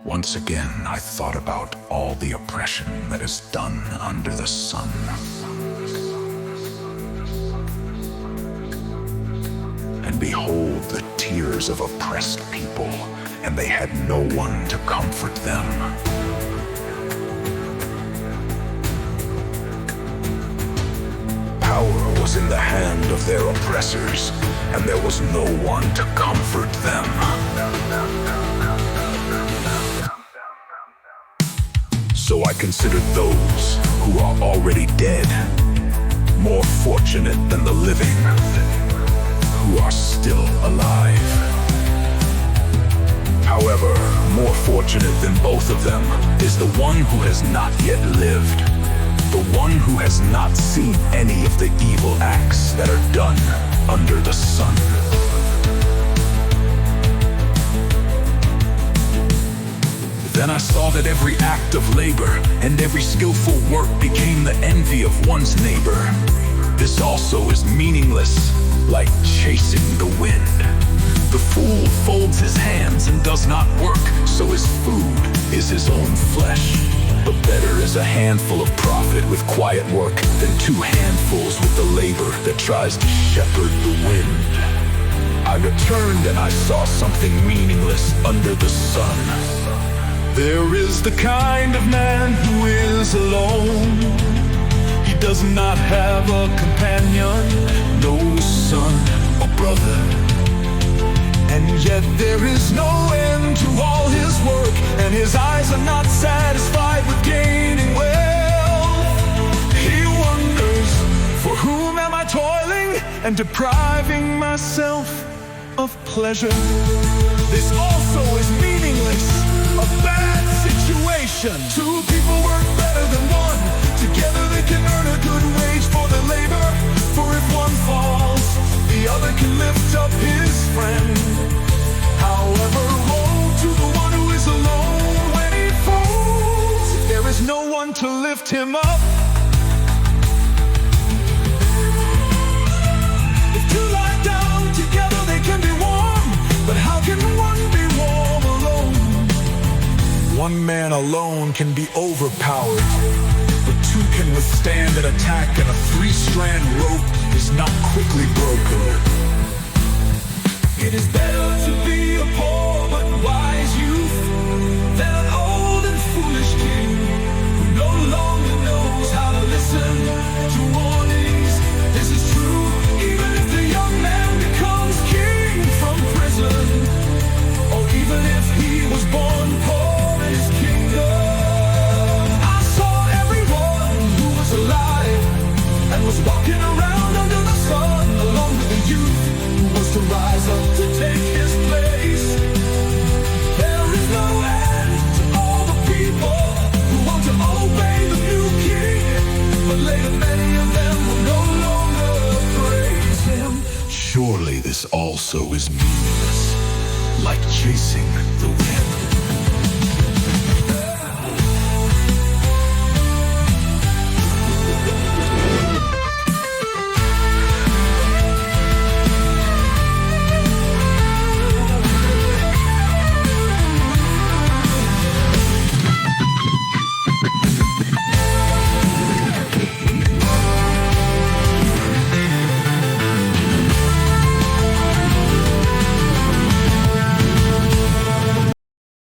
Once again, I thought about all the oppression that is done under the sun. And behold the tears of oppressed people, and they had no one to comfort them. Power was in the hand of their oppressors, and there was no one to comfort them. So I considered those who are already dead more fortunate than the living who are still alive. However, more fortunate than both of them is the one who has not yet lived, the one who has not seen any of the evil acts that are done under the sun. Then I saw that every act of labor and every skillful work became the envy of one's neighbor. This also is meaningless, like chasing the wind. The fool folds his hands and does not work, so his food is his own flesh. But better is a handful of profit with quiet work than two handfuls with the labor that tries to shepherd the wind. I returned and I saw something meaningless under the sun. There is the kind of man who is alone. He does not have a companion, no son or brother. And yet there is no end to all his work, and his eyes are not satisfied with gaining wealth. He wonders, for whom am I toiling and depriving myself of pleasure? This also is meaningless, a bad situation. Two people work better than one. Together they can earn a good wage for their labor. For if one falls, the other can lift up his friend. However, woe to the one who is alone when he falls. There is no one to lift him up. If two lie down together, they can be warm. But how can one be warm alone? One man alone can be overpowered, but two can withstand an attack, and a three-strand rope is not quickly broken. It is better to be a poor but wise